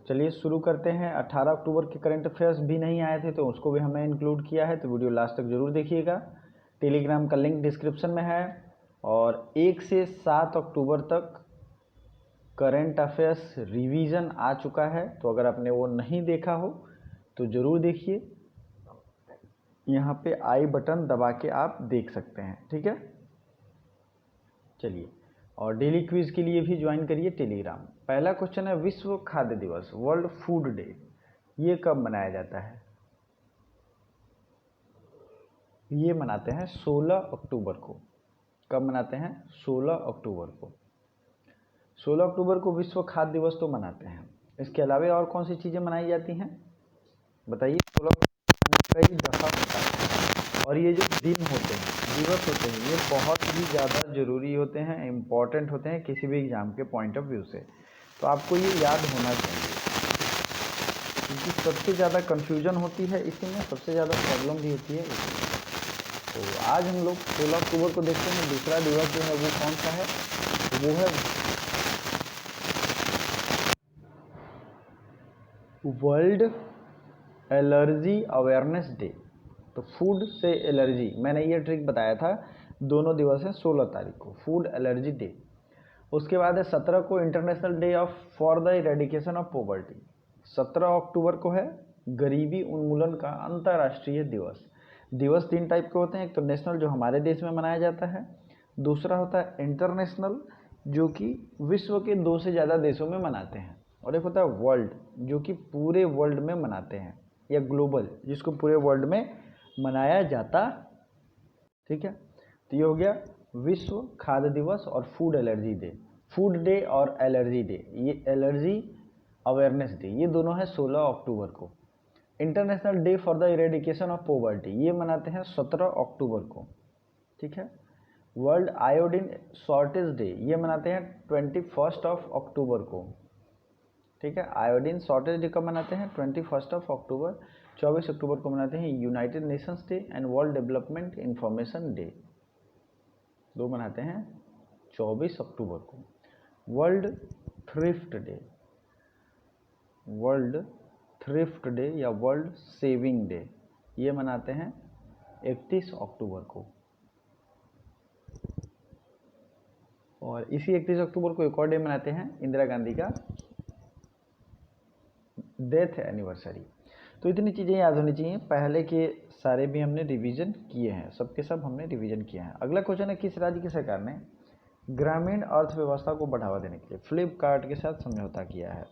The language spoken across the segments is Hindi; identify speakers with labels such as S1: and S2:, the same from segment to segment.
S1: चलिए शुरू करते हैं। 18 अक्टूबर के करंट अफेयर्स भी नहीं आए थे तो उसको भी हमने इंक्लूड किया है, तो वीडियो लास्ट तक जरूर देखिएगा। टेलीग्राम का लिंक डिस्क्रिप्शन में है। और 1 से 7 अक्टूबर तक करंट अफेयर्स रिवीजन आ चुका है, तो अगर आपने वो नहीं देखा हो तो ज़रूर देखिए। यहाँ पे आई बटन दबा के आप देख सकते हैं, ठीक है। चलिए, और डेली क्विज के लिए भी ज्वाइन करिए टेलीग्राम। पहला क्वेश्चन है, विश्व खाद्य दिवस वर्ल्ड फूड डे ये कब मनाया जाता है? ये मनाते हैं 16 अक्टूबर को। कब मनाते हैं? 16 अक्टूबर को। 16 अक्टूबर को विश्व खाद्य दिवस तो मनाते हैं। इसके अलावा और कौन सी चीज़ें मनाई जाती हैं बताइए? 16 कई दफ़ा होता है। और ये जो दिन होते हैं, दिवस होते हैं, ये बहुत ही ज़्यादा ज़रूरी होते हैं, इम्पॉर्टेंट होते हैं किसी भी एग्ज़ाम के पॉइंट ऑफ व्यू से। तो आपको ये याद होना चाहिए, क्योंकि सबसे ज़्यादा कन्फ्यूजन होती है इसी में, सबसे ज़्यादा प्रॉब्लम भी होती है इसमें। तो आज हम लोग 16 अक्टूबर को देखते हैं। दूसरा दिवस जो है वो कौन सा है? वो है वर्ल्ड एलर्जी अवेयरनेस डे। तो फूड से एलर्जी, मैंने ये ट्रिक बताया था। दोनों दिवस हैं 16 तारीख को, फूड एलर्जी डे। उसके बाद है 17 को international day of for the eradication of poverty. 17 अक्टूबर को है गरीबी उन्मूलन का अंतर्राष्ट्रीय दिवस। दिवस 3 टाइप के होते हैं, एक तो नेशनल जो हमारे देश में मनाया जाता है, दूसरा होता है इंटरनेशनल जो कि विश्व के 2 से ज़्यादा देशों में मनाते हैं, और एक होता है वर्ल्ड जो कि पूरे वर्ल्ड में मनाते हैं, या ग्लोबल जिसको पूरे वर्ल्ड में मनाया जाता, ठीक है। तो ये हो गया विश्व खाद्य दिवस और food allergy day. Food day और एलर्जी डे, ये एलर्जी अवेयरनेस डे, ये दोनों है 16 अक्टूबर को। International day for the eradication of poverty ये मनाते हैं 17 अक्टूबर को, ठीक है। वर्ल्ड आयोडीन शॉर्टेज डे ये मनाते हैं 21 अक्टूबर को, ठीक है। आयोडीन शॉर्टेज डे कब मनाते हैं? 21 अक्टूबर। 24 अक्टूबर को मनाते हैं United Nations day and world development information day, दो मनाते हैं 24 अक्टूबर को। World thrift day, world thrift day या वर्ल्ड सेविंग डे ये मनाते हैं 31 अक्टूबर को। और इसी 31 अक्टूबर को एक और डे मनाते हैं, इंदिरा गांधी का डेथ एनिवर्सरी। तो इतनी चीज़ें याद होनी चाहिए। पहले के सारे भी हमने रिवीजन किए हैं, सबके सब हमने रिवीजन किया है। अगला क्वेश्चन है, किस राज्य की सरकार ने ग्रामीण अर्थव्यवस्था को बढ़ावा देने के लिए फ्लिपकार्ट के साथ समझौता किया है?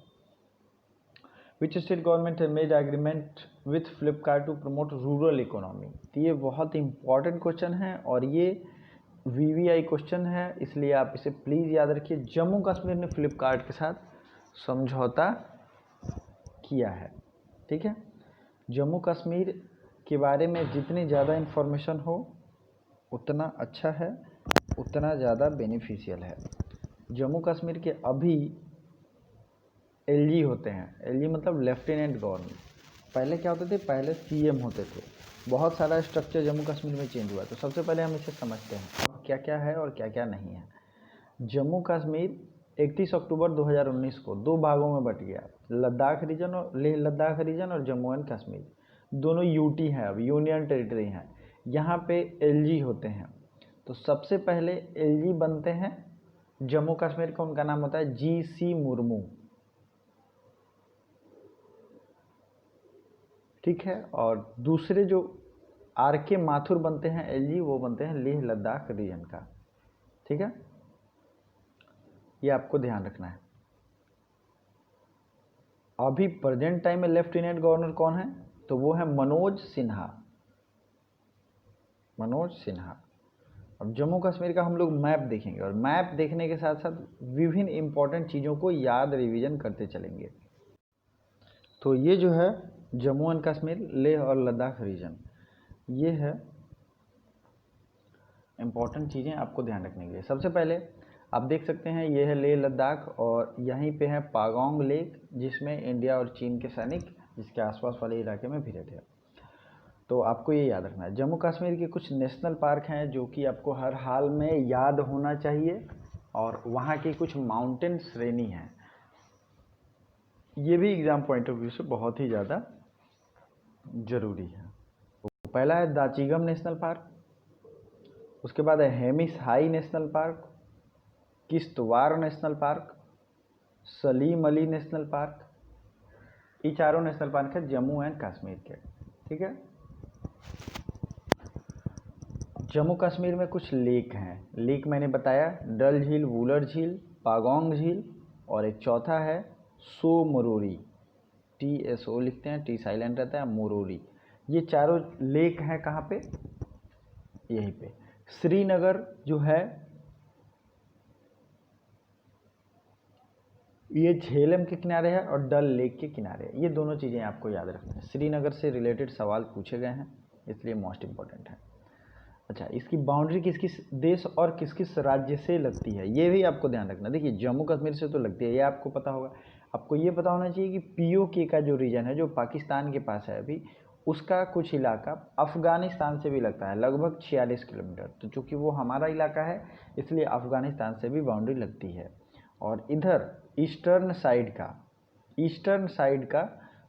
S1: Which state government made agreement with Flipkart to promote rural economy? तो ये बहुत इंपॉर्टेंट क्वेश्चन है और ये VVI क्वेश्चन है, इसलिए आप इसे प्लीज़ याद रखिए। जम्मू कश्मीर ने फ्लिपकार्ट के साथ समझौता किया है, ठीक है। जम्मू कश्मीर के बारे में जितनी ज़्यादा इन्फॉर्मेशन हो उतना अच्छा है, उतना ज़्यादा बेनिफिशियल है। जम्मू कश्मीर के अभी LG होते हैं, LG मतलब लेफ्टिनेंट गवर्नर। पहले क्या होते थे? पहले CM होते थे। बहुत सारा स्ट्रक्चर जम्मू कश्मीर में चेंज हुआ। तो सबसे पहले हम इसे समझते हैं अब क्या क्या है और क्या क्या नहीं है। जम्मू कश्मीर 31 अक्टूबर 2019 को 2 भागों में बट गया, लद्दाख रीजन और लेह लद्दाख रीजन और जम्मू एंड कश्मीर। दोनों UT हैं, अब यूनियन टेरिटरी हैं। यहाँ पे LG होते हैं। तो सबसे पहले LG बनते हैं जम्मू कश्मीर का, उनका नाम होता है GC मुर्मू, ठीक है। और दूसरे जो RK माथुर बनते हैं LG, वो बनते हैं लेह लद्दाख रीजन का, ठीक है। ये आपको ध्यान रखना है। अभी प्रेजेंट टाइम में लेफ्टिनेंट गवर्नर कौन है? तो वो है मनोज सिन्हा, मनोज सिन्हा। अब जम्मू कश्मीर का हम लोग मैप देखेंगे, और मैप देखने के साथ साथ विभिन्न इंपॉर्टेंट चीज़ों को याद रिवीजन करते चलेंगे। तो ये जो है जम्मू एंड कश्मीर, लेह और लद्दाख रीजन, ये है इंपॉर्टेंट चीज़ें आपको ध्यान रखने के लिए। सबसे पहले आप देख सकते हैं ये है लेह लद्दाख, और यहीं पे है पागोंग लेक जिसमें इंडिया और चीन के सैनिक जिसके आसपास वाले इलाके में भिड़े थे। तो आपको ये याद रखना है। जम्मू कश्मीर के कुछ नेशनल पार्क हैं जो कि आपको हर हाल में याद होना चाहिए, और वहाँ की कुछ माउंटेन श्रेणी हैं। ये भी एग्जाम पॉइंट ऑफ व्यू से बहुत ही ज़्यादा जरूरी है। तो पहला है दाचिगम नेशनल पार्क, उसके बाद है Hemis high national park, Kishtwar national park, Salim Ali national park. ये चारों नेशनल पार्क है जम्मू एंड कश्मीर के। ठीक है, जम्मू कश्मीर में कुछ लेक हैं। लेक मैंने बताया डल झील, वुलर झील, पागोंग झील, और एक चौथा है सो मोरोरी, TSO लिखते हैं, टी साइलेंट रहता है, मोरोरी। ये चारों लेक हैं कहाँ पे, यहीं पे। श्रीनगर जो है ये झेलम के किनारे है और डल लेक के किनारे है। ये दोनों चीज़ें आपको याद रखनी है, श्रीनगर से रिलेटेड सवाल पूछे गए हैं इसलिए मोस्ट इंपॉर्टेंट है। अच्छा, इसकी बाउंड्री किस किस देश और किस किस राज्य से लगती है, ये भी आपको ध्यान रखना। देखिए जम्मू कश्मीर से तो लगती है, ये आपको पता होगा। आपको ये पता होना चाहिए कि POK का जो रीजन है, जो पाकिस्तान के पास है अभी, उसका कुछ इलाका अफ़गानिस्तान से भी लगता है, लगभग 46 किलोमीटर। तो चूँकि वो हमारा इलाका है इसलिए अफ़गानिस्तान से भी बाउंड्री लगती है। और इधर ईस्टर्न साइड का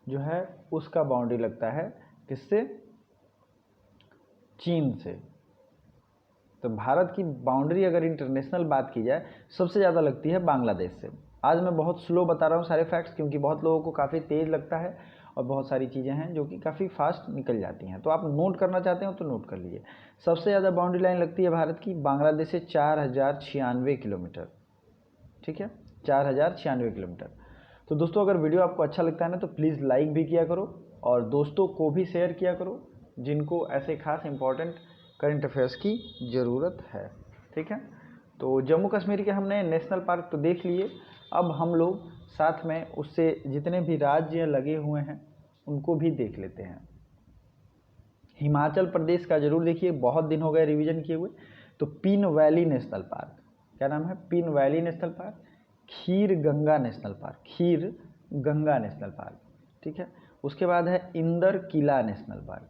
S1: जो है उसका बाउंड्री लगता है किससे, चीन से। तो भारत की बाउंड्री अगर इंटरनेशनल बात की जाए सबसे ज़्यादा लगती है बांग्लादेश से। आज मैं बहुत स्लो बता रहा हूँ सारे फैक्ट्स, क्योंकि बहुत लोगों को काफ़ी तेज़ लगता है और बहुत सारी चीज़ें हैं जो कि काफ़ी फास्ट निकल जाती हैं। तो आप नोट करना चाहते हो तो नोट कर लीजिए। सबसे ज़्यादा बाउंड्री लाइन लगती है भारत की बांग्लादेश से 4096 किलोमीटर। ठीक है, 4096 किलोमीटर। तो दोस्तों अगर वीडियो आपको अच्छा लगता है ना तो प्लीज़ लाइक भी किया करो और दोस्तों को भी शेयर किया करो जिनको ऐसे खास इंपॉर्टेंट करंट अफेयर्स की ज़रूरत है। ठीक है, तो जम्मू कश्मीर के हमने नेशनल पार्क तो देख लिए। अब हम लोग साथ में उससे जितने भी राज्य लगे हुए हैं उनको भी देख लेते हैं। हिमाचल प्रदेश का जरूर देखिए, बहुत दिन हो गए रिवीजन किए हुए। तो पीन वैली नेशनल पार्क, क्या नाम है, पीन वैली नेशनल पार्क। खीर गंगा नेशनल पार्क, खीर गंगा नेशनल पार्क। ठीक है, उसके बाद है इंदर किला नेशनल पार्क।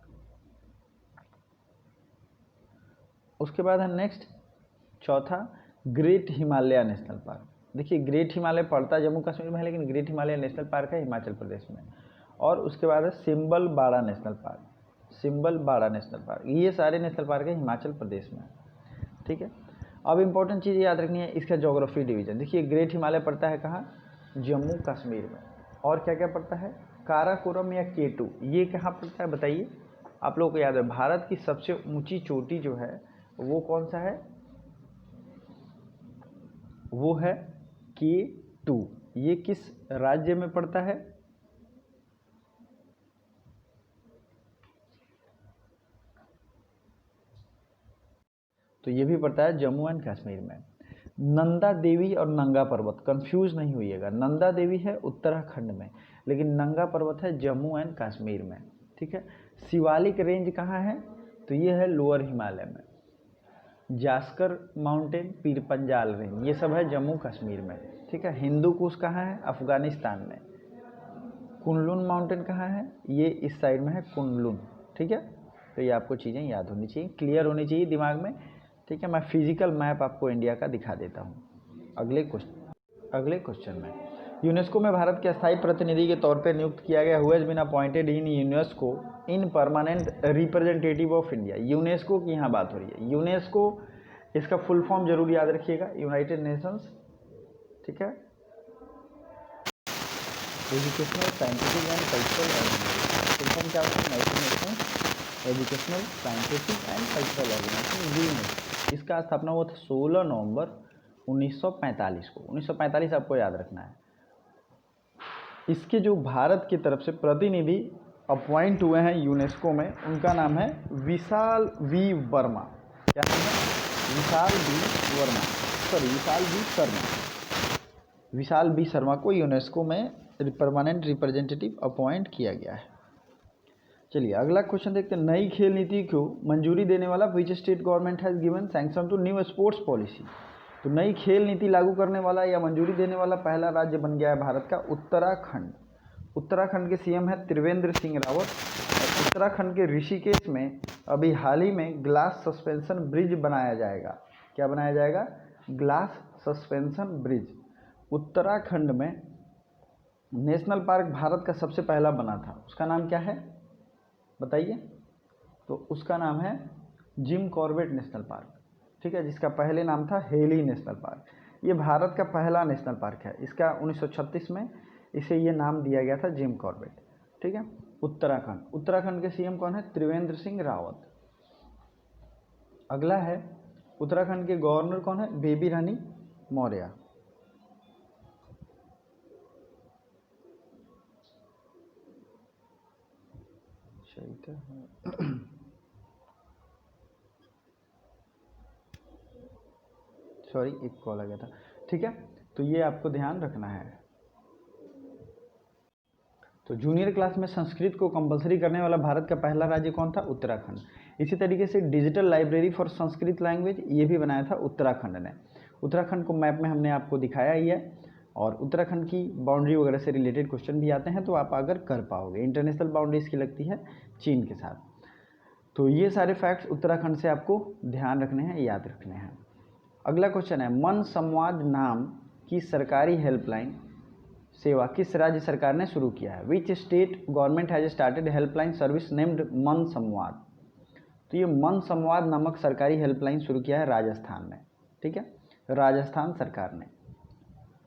S1: उसके बाद है नेक्स्ट चौथा ग्रेट हिमालय नेशनल पार्क। देखिए ग्रेट हिमालय पड़ता है जम्मू कश्मीर में है, लेकिन ग्रेट हिमालय नेशनल पार्क है हिमाचल प्रदेश में। और उसके बाद है सिम्बल बाड़ा नेशनल पार्क, सिम्बल बाड़ा नेशनल पार्क। ये सारे नेशनल पार्क है हिमाचल प्रदेश में। ठीक है, अब इंपॉर्टेंट चीज़ याद रखनी है इसका ज्योग्राफी डिवीजन। देखिए ग्रेट हिमालय पड़ता है कहाँ, जम्मू कश्मीर में। और क्या क्या पड़ता है, काराकोरम या K2 ये कहाँ पड़ता है बताइए। आप लोगों को याद है भारत की सबसे ऊंची चोटी जो है वो कौन सा है, वो है K2। ये किस राज्य में पड़ता है, तो ये भी पड़ता है जम्मू एंड कश्मीर में। नंदा देवी और नंगा पर्वत, कंफ्यूज नहीं होइएगा, नंदा देवी है उत्तराखंड में लेकिन नंगा पर्वत है जम्मू एंड कश्मीर में। ठीक है, शिवालिक रेंज कहाँ है, तो ये है लोअर हिमालय में। जास्कर माउंटेन, पीर पंजाल रेंज, ये सब है जम्मू कश्मीर में। ठीक है, हिंदू कुश कहाँ है, अफगानिस्तान में। कुनलुन माउंटेन कहाँ है, ये इस साइड में है कुनलुन। ठीक है, तो ये आपको चीज़ें याद होनी चाहिए, क्लियर होनी चाहिए दिमाग में। ठीक है, मैं फिजिकल मैप आपको इंडिया का दिखा देता हूँ अगले क्वेश्चन में। यूनेस्को में भारत के अस्थायी प्रतिनिधि के तौर पर नियुक्त किया गया, who has been appointed in UNESCO in permanent representative of India. UNESCO की यहाँ बात हो रही है। यूनेस्को इसका फुल फॉर्म जरूर याद रखिएगा, यूनाइटेड नेशंस। ठीक है, Educational Scientific and Cultural Organization. Full form क्या होता है, United Nations Educational Scientific and Cultural Organization, UNESCO. इसका स्थापना हुआ था 16 नवंबर 1945 को। 1945 आपको याद रखना है। इसके जो भारत की तरफ से प्रतिनिधि अपॉइंट हुए हैं यूनेस्को में उनका नाम है विशाल वी वर्मा। क्या नाम है, विशाल बी शर्मा को यूनेस्को में परमानेंट रिप्रेजेंटेटिव अपॉइंट किया गया है। चलिए अगला क्वेश्चन देखते हैं। नई खेल नीति को मंजूरी देने वाला which state government has given sanction to new sports policy. तो नई खेल नीति लागू करने वाला या मंजूरी देने वाला पहला राज्य बन गया है भारत का उत्तराखंड। उत्तराखंड के CM है त्रिवेंद्र सिंह रावत। और उत्तराखंड के ऋषिकेश में अभी हाल ही में ग्लास सस्पेंशन ब्रिज बनाया जाएगा। क्या बनाया जाएगा, ग्लास सस्पेंशन ब्रिज। उत्तराखंड में नेशनल पार्क भारत का सबसे पहला बना था, उसका नाम क्या है बताइए। तो उसका नाम है जिम कॉर्बेट नेशनल पार्क, ठीक है, जिसका पहले नाम था हेली नेशनल पार्क। ये भारत का पहला नेशनल पार्क है, इसका 1936 में इसे ये नाम दिया गया था जिम कॉर्बेट, ठीक है। उत्तराखंड, उत्तराखंड के सीएम कौन है, त्रिवेंद्र सिंह रावत। अगला है उत्तराखंड के गवर्नर कौन है, बेबी रानी मौर्य। सॉरी एक कॉल आ गया था, ठीक है। तो ये आपको ध्यान रखना है। तो जूनियर क्लास में संस्कृत को कंपलसरी करने वाला भारत का पहला राज्य कौन था, उत्तराखंड। इसी तरीके से digital library for Sanskrit language ये भी बनाया था उत्तराखंड ने। उत्तराखंड को मैप में हमने आपको दिखाया ही है, और उत्तराखंड की बाउंड्री वगैरह से रिलेटेड क्वेश्चन भी आते हैं, तो आप अगर कर पाओगे। इंटरनेशनल बाउंड्री इसकी लगती है चीन के साथ। तो ये सारे फैक्ट्स उत्तराखंड से आपको ध्यान रखने हैं, याद रखने हैं। अगला क्वेश्चन है, मन संवाद नाम की सरकारी हेल्पलाइन सेवा किस राज्य सरकार ने शुरू किया है। Which state government has started helpline service named मन संवाद। तो ये मन संवाद नामक सरकारी हेल्पलाइन शुरू किया है राजस्थान ने, ठीक है, राजस्थान सरकार ने।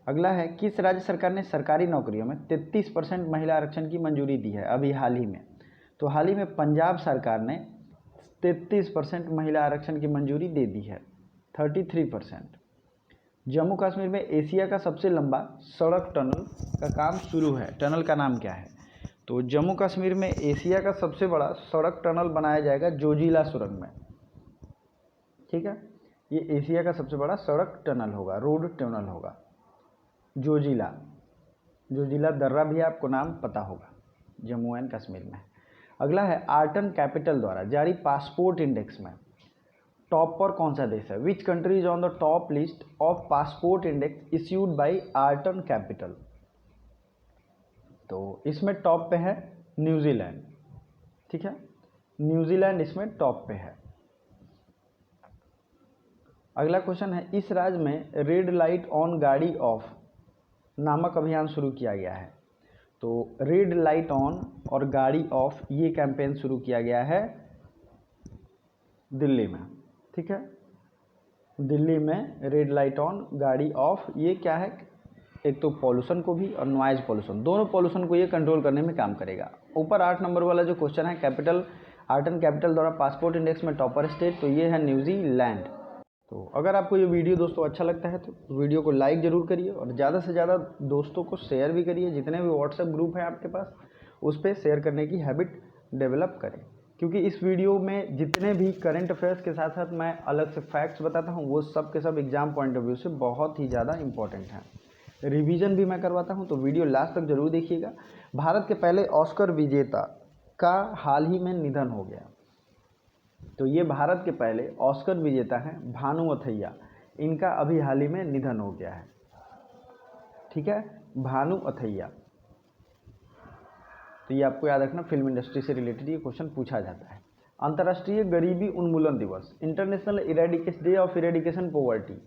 S1: अगला है, किस राज्य सरकार ने सरकारी नौकरियों में 33% महिला आरक्षण की मंजूरी दी है अभी हाल ही में। तो हाल ही में पंजाब सरकार ने 33% महिला आरक्षण की मंजूरी दे दी है, 33%। जम्मू कश्मीर में एशिया का सबसे लंबा सड़क टनल का काम शुरू है, टनल का नाम क्या है। तो जम्मू कश्मीर में एशिया का सबसे बड़ा सड़क टनल बनाया जाएगा जोजिला सुरंग में, ठीक है। ये एशिया का सबसे बड़ा सड़क टनल होगा, रोड टनल होगा, जोजिला। जोजिला दर्रा भी आपको नाम पता होगा, जम्मू एंड कश्मीर में। अगला है, आर्टन कैपिटल द्वारा जारी पासपोर्ट इंडेक्स में टॉप पर कौन सा देश है। Which country is on the top list of passport index issued by Arton capital. तो इसमें टॉप पे है न्यूजीलैंड, ठीक है, न्यूजीलैंड इसमें टॉप पे है। अगला क्वेश्चन है, इस राज्य में रेड लाइट ऑन गाड़ी ऑफ नामक अभियान शुरू किया गया है। तो रेड लाइट ऑन और गाड़ी ऑफ ये कैंपेन शुरू किया गया है दिल्ली में, ठीक है। दिल्ली में रेड लाइट ऑन गाड़ी ऑफ, ये क्या है, एक तो पॉल्यूशन को भी और नॉइज पॉल्यूशन, दोनों पॉल्यूशन को ये कंट्रोल करने में काम करेगा। ऊपर 8 नंबर वाला जो क्वेश्चन है, कैपिटल आर्टन कैपिटल द्वारा पासपोर्ट इंडेक्स में टॉपर स्टेट, तो ये है न्यूजीलैंड। तो अगर आपको ये वीडियो दोस्तों अच्छा लगता है तो वीडियो को लाइक ज़रूर करिए, और ज़्यादा से ज़्यादा दोस्तों को शेयर भी करिए। जितने भी व्हाट्सएप ग्रुप हैं आपके पास, उस पर शेयर करने की हैबिट डेवलप करें, क्योंकि इस वीडियो में जितने भी करंट अफेयर्स के साथ साथ मैं अलग से फैक्ट्स बताता हूँ, वो सब के सब एग्जाम पॉइंट ऑफ व्यू से बहुत ही ज़्यादा इंपॉर्टेंट हैं। रिवीजन भी मैं करवाता हूँ, तो वीडियो लास्ट तक जरूर देखिएगा। भारत के पहले ऑस्कर विजेता का हाल ही में निधन हो गया। तो ये भारत के पहले ऑस्कर विजेता हैं भानु अथैया, इनका अभी हाल ही में निधन हो गया है, ठीक है, भानु अथैया। तो ये आपको याद रखना, फिल्म इंडस्ट्री से रिलेटेड ये क्वेश्चन पूछा जाता है। अंतर्राष्ट्रीय गरीबी उन्मूलन दिवस, international eradication day of eradication poverty,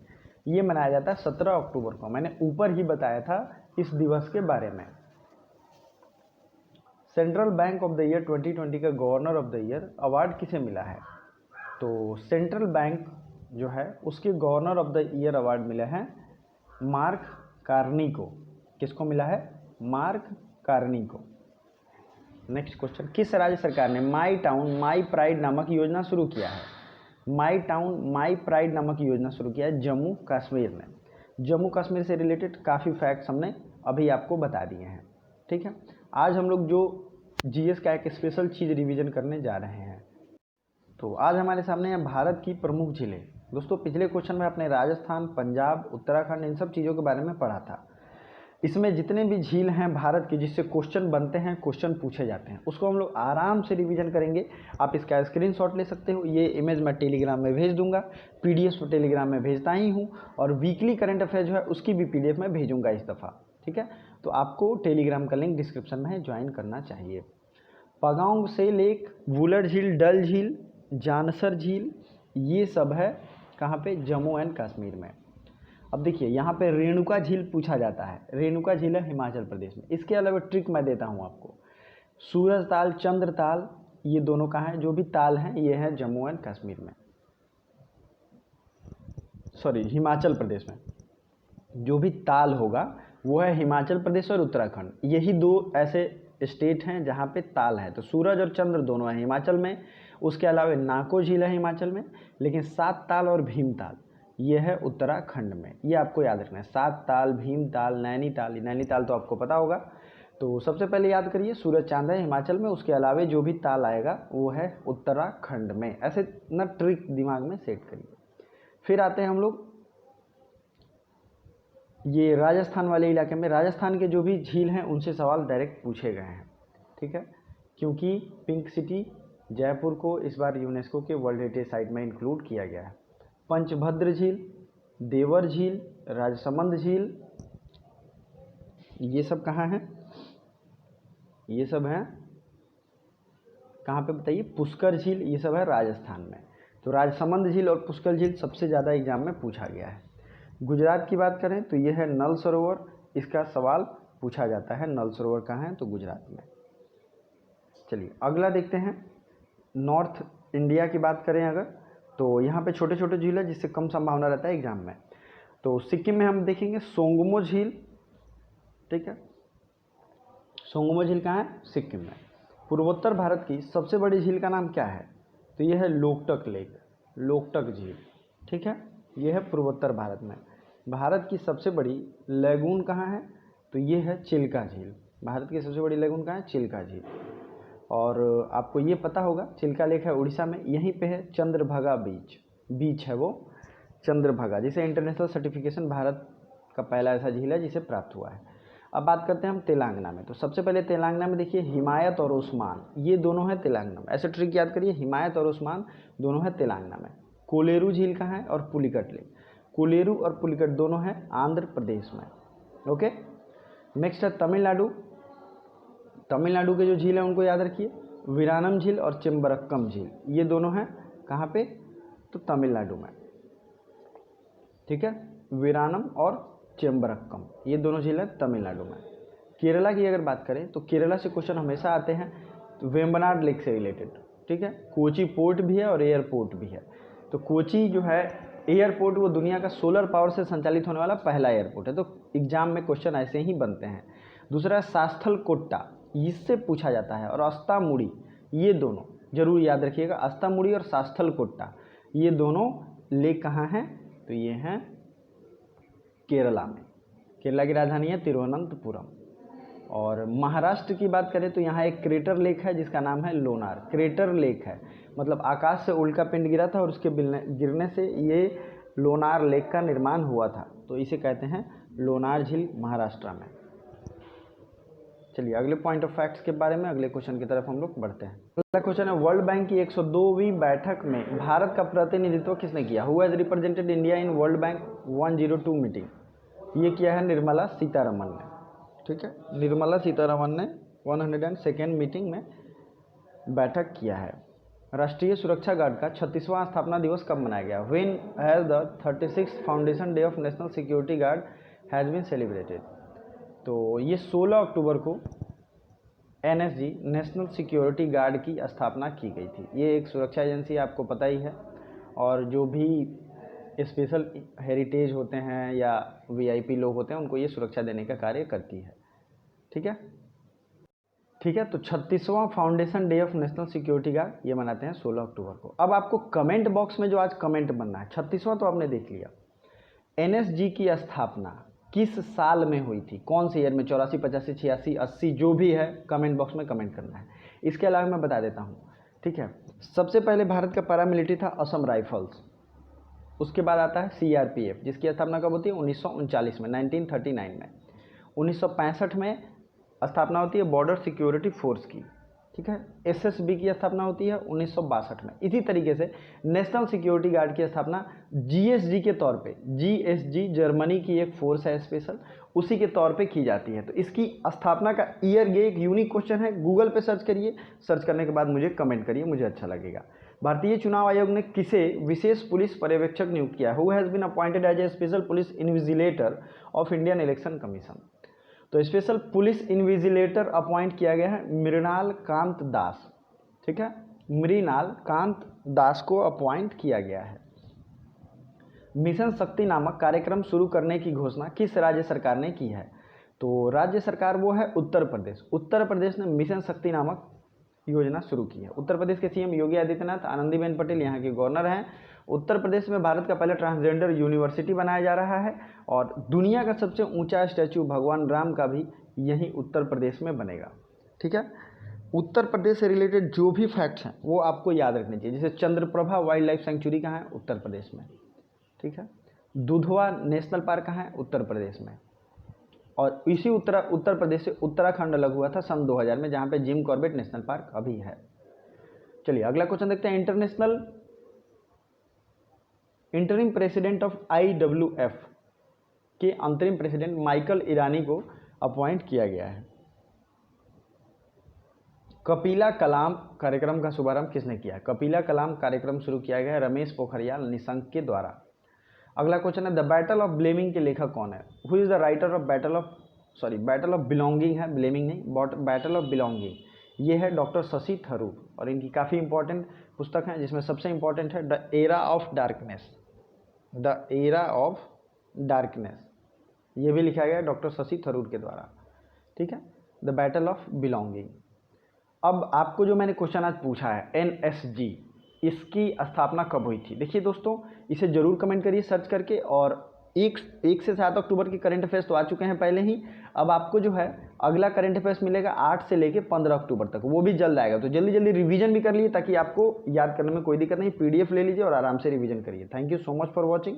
S1: ये मनाया जाता है 17 अक्टूबर को। मैंने ऊपर ही बताया था इस दिवस के बारे में। Central bank of the year 2020 का governor of the year award किसे मिला है। तो सेंट्रल बैंक जो है उसके governor of the year award मिले हैं मार्क कार्नी को। किसको मिला है, मार्क कार्नी को। नेक्स्ट क्वेश्चन, किस राज्य सरकार ने माई टाउन माई प्राइड नामक योजना शुरू किया है। माई टाउन माई प्राइड नामक योजना शुरू किया है जम्मू कश्मीर ने। जम्मू कश्मीर से रिलेटेड काफ़ी फैक्ट्स हमने अभी आपको बता दिए हैं, ठीक है। आज हम लोग जो जीएस का एक स्पेशल चीज़ रिवीजन करने जा रहे हैं। तो आज हमारे सामने है भारत की प्रमुख झीलें। दोस्तों पिछले क्वेश्चन में आपने राजस्थान, पंजाब, उत्तराखंड, इन सब चीज़ों के बारे में पढ़ा था। इसमें जितने भी झील हैं भारत के जिससे क्वेश्चन बनते हैं, क्वेश्चन पूछे जाते हैं, उसको हम लोग आराम से रिवीजन करेंगे। आप इसका स्क्रीनशॉट ले सकते हो, ये इमेज मैं टेलीग्राम में भेज दूंगा, पीडीएफ टेलीग्राम में भेजता ही हूँ, और वीकली करंट अफेयर जो है उसकी भी पीडीएफ में भेजूंगा इस दफ़ा, ठीक है। तो आपको टेलीग्राम का लिंक डिस्क्रिप्शन में है, ज्वाइन करना चाहिए। पगांग से लेक, वुलर झील, डल झील, जानसर झील, ये सब है कहाँ पे, जम्मू एंड कश्मीर में। अब देखिए यहाँ पे रेणुका झील पूछा जाता है, रेणुका झील है हिमाचल प्रदेश में। इसके अलावा ट्रिक मैं देता हूँ आपको, सूरज ताल, चंद्र ताल, ये दोनों कहाँ हैं? जो भी ताल हैं ये हैं जम्मू एंड कश्मीर में, सॉरी हिमाचल प्रदेश में। जो भी ताल होगा वो है हिमाचल प्रदेश और उत्तराखंड, यही दो ऐसे स्टेट हैं जहाँ पे ताल है। तो सूरज और चंद्र दोनों हैं हिमाचल में। उसके अलावा नाको झील है हिमाचल में, लेकिन सात ताल और भीमताल ये है उत्तराखंड में। ये आपको याद रखना है, सात ताल, भीमताल, नैनीताल। नैनीताल तो आपको पता होगा। तो सबसे पहले याद करिए सूरज चांद है हिमाचल में, उसके अलावा जो भी ताल आएगा वो है उत्तराखंड में। ऐसे ना ट्रिक दिमाग में सेट करिए। फिर आते हैं हम लोग ये राजस्थान वाले इलाके में। राजस्थान के जो भी झील हैं उनसे सवाल डायरेक्ट पूछे गए हैं, ठीक है, क्योंकि पिंक सिटी जयपुर को इस बार यूनेस्को के वर्ल्ड हेरिटेज साइट में इंक्लूड किया गया है। पंचभद्र झील, देवर झील, राजसमंद झील, ये सब कहाँ हैं? ये सब हैं कहाँ पे बताइए? पुष्कर झील, ये सब है राजस्थान में। तो राजसमंद झील और पुष्कर झील सबसे ज़्यादा एग्जाम में पूछा गया है। गुजरात की बात करें तो ये है नल सरोवर, इसका सवाल पूछा जाता है। नल सरोवर कहाँ है? तो गुजरात में। चलिए अगला देखते हैं। नॉर्थ इंडिया की बात करें अगर, तो यहाँ पे छोटे छोटे झील है जिससे कम संभावना रहता है एग्जाम में। तो सिक्किम में हम देखेंगे सोंगमो झील, ठीक है, सोंगमो झील कहाँ है? सिक्किम में। पूर्वोत्तर भारत की सबसे बड़ी झील का नाम क्या है? तो यह है लोकटक लेक, लोकटक झील, ठीक है, यह है पूर्वोत्तर भारत में। भारत की सबसे बड़ी लैगून कहाँ है? तो ये है चिल्का झील। भारत की सबसे बड़ी लैगून कहाँ है? चिल्का झील। और आपको ये पता होगा चिल्का लेक है उड़ीसा में, यहीं पे है चंद्रभागा बीच है वो चंद्रभागा, जिसे इंटरनेशनल सर्टिफिकेशन भारत का पहला ऐसा झील है जिसे प्राप्त हुआ है। अब बात करते हैं हम तेलंगाना में। तो सबसे पहले तेलंगाना में देखिए हिमायत और उस्मान, ये दोनों है तेलंगाना में। ऐसे ट्रिक याद करिए, हिमायत और उस्मान दोनों है तेलंगाना में। कोलेरू झील कहाँ है? और पुलिकट लेक। कोलेरू और पुलिकट दोनों हैं आंध्र प्रदेश में। ओके, नेक्स्ट है तमिलनाडु। तमिलनाडु के जो झील हैं उनको याद रखिए, वीरानम झील और चेम्बरक्कम झील, ये दोनों हैं कहाँ पे? तो तमिलनाडु में, ठीक है, वीरानम और चेम्बरक्कम ये दोनों झील हैं तमिलनाडु में। केरला की अगर बात करें तो केरला से क्वेश्चन हमेशा आते हैं तो वेम्बनाड लेक से रिलेटेड, ठीक है। कोची पोर्ट भी है और एयरपोर्ट भी है। तो कोची जो है एयरपोर्ट वो दुनिया का सोलर पावर से संचालित होने वाला पहला एयरपोर्ट है। तो एग्जाम में क्वेश्चन ऐसे ही बनते हैं। दूसरा सास्थल कोट्टा, इससे पूछा जाता है। और अस्तामुड़ी, ये दोनों जरूर याद रखिएगा, अस्तामुड़ी और सास्थल कोट्टा ये दोनों लेक कहाँ हैं? तो ये हैं केरला में। केरला की राजधानी है तिरुवनंतपुरम। और महाराष्ट्र की बात करें तो यहाँ एक क्रेटर लेक है जिसका नाम है लोनार। क्रेटर लेक है मतलब आकाश से उल्का पिंड गिरा था और उसके गिरने से ये लोनार लेक का निर्माण हुआ था, तो इसे कहते हैं लोनार झील महाराष्ट्र में। चलिए अगले पॉइंट ऑफ फैक्ट्स के बारे में, अगले क्वेश्चन की तरफ हम लोग बढ़ते हैं। अगला क्वेश्चन है वर्ल्ड बैंक की 102वीं बैठक में भारत का प्रतिनिधित्व किसने किया? Who has represented India in world bank 102 meeting? ये किया है निर्मला सीतारमन ने, ठीक है, निर्मला सीतारमन ने 102nd मीटिंग में बैठक किया है। राष्ट्रीय सुरक्षा गार्ड का 36वां स्थापना दिवस कब मनाया गया? When has the 36th foundation day of national security Guard has been celebrated? तो ये 16 अक्टूबर को NSG नेशनल सिक्योरिटी गार्ड की स्थापना की गई थी। ये एक सुरक्षा एजेंसी आपको पता ही है, और जो भी स्पेशल हेरिटेज होते हैं या VIP लोग होते हैं उनको ये सुरक्षा देने का कार्य करती है, ठीक है, ठीक है। तो 36वां foundation day of national security guard ये मनाते हैं 16 अक्टूबर को। अब आपको कमेंट बॉक्स में जो आज कमेंट बनना है, 36वां तो आपने देख लिया, NSG की स्थापना किस साल में हुई थी? कौन से ईयर में? 84, 85, 86, 80, जो भी है कमेंट बॉक्स में कमेंट करना है। इसके अलावा मैं बता देता हूँ, ठीक है। सबसे पहले भारत का पैरामिलिट्री था असम राइफल्स, उसके बाद आता है CRPF जिसकी स्थापना कब होती है? 1939 में, 1939 में। 1965 में स्थापना होती है बॉर्डर सिक्योरिटी फोर्स की, ठीक है। एसएसबी की स्थापना होती है 1962 में। इसी तरीके से नेशनल सिक्योरिटी गार्ड की स्थापना जीएसजी के तौर पे, जीएसजी जर्मनी की एक फोर्स है स्पेशल, उसी के तौर पे की जाती है। तो इसकी स्थापना का ईयर, ये एक यूनिक क्वेश्चन है, गूगल पे सर्च करिए, सर्च करने के बाद मुझे कमेंट करिए, मुझे अच्छा लगेगा। भारतीय चुनाव आयोग ने किसे विशेष पुलिस पर्यवेक्षक नियुक्त किया? Who has been appointed as a special police invigilator of Indian Election Commission? तो स्पेशल पुलिस इन्विजिलेटर अपॉइंट किया गया है मृणाल कांत दास, ठीक है, मृणाल कांत दास को अपॉइंट किया गया है। मिशन शक्ति नामक कार्यक्रम शुरू करने की घोषणा किस राज्य सरकार ने की है? तो राज्य सरकार वो है उत्तर प्रदेश। उत्तर प्रदेश ने मिशन शक्ति नामक योजना शुरू की है। उत्तर प्रदेश के सीएम योगी आदित्यनाथ, आनंदीबेन पटेल यहाँ के गवर्नर हैं। उत्तर प्रदेश में भारत का पहला ट्रांसजेंडर यूनिवर्सिटी बनाया जा रहा है और दुनिया का सबसे ऊंचा स्टैचू भगवान राम का भी यहीं उत्तर प्रदेश में बनेगा, ठीक है। उत्तर प्रदेश से रिलेटेड जो भी फैक्ट्स हैं वो आपको याद रखने चाहिए। जैसे चंद्रप्रभा वाइल्ड लाइफ सेंचुरी कहाँ है? उत्तर प्रदेश में, ठीक है। दुधवा नेशनल पार्क कहाँ है? उत्तर प्रदेश में। और इसी उत्तर प्रदेश से उत्तराखंड अलग हुआ था सन 2000 में, जहाँ पे जिम कॉर्बेट नेशनल पार्क अभी है। चलिए अगला क्वेश्चन देखते हैं। इंटरिम प्रेसिडेंट ऑफ IWF के अंतरिम प्रेसिडेंट माइकल ईरानी को अपॉइंट किया गया है। कपिला कलाम कार्यक्रम का शुभारंभ किसने किया? कपिला कलाम कार्यक्रम शुरू किया गया है रमेश पोखरियाल निशंक के द्वारा। अगला क्वेश्चन है द बैटल ऑफ ब्लेमिंग के लेखक कौन है? Who is the writer of battle of belonging है, ब्लेमिंग नहीं, बट बैटल ऑफ बिलोंगिंग, ये है डॉक्टर शशि थरूर। और इनकी काफ़ी इंपॉर्टेंट पुस्तक है जिसमें सबसे इंपॉर्टेंट है the era of darkness, the era of darkness, ये भी लिखा गया है डॉक्टर शशि थरूर के द्वारा, ठीक है, द बैटल ऑफ बिलोंगिंग। अब आपको जो मैंने क्वेश्चन आज पूछा है NSG, इसकी स्थापना कब हुई थी? देखिए दोस्तों, इसे जरूर कमेंट करिए सर्च करके। और 1 से 7 अक्टूबर के करंट अफेयर्स तो आ चुके हैं पहले ही। अब आपको जो है अगला करंट अफेयर्स मिलेगा 8 से लेके 15 अक्टूबर तक, वो भी जल्द आएगा। तो जल्दी जल्दी रिवीजन भी कर लिए ताकि आपको याद करने में कोई दिक्कत नहीं। PDF ले लीजिए और आराम से रिवीजन करिए। Thank you so much for watching.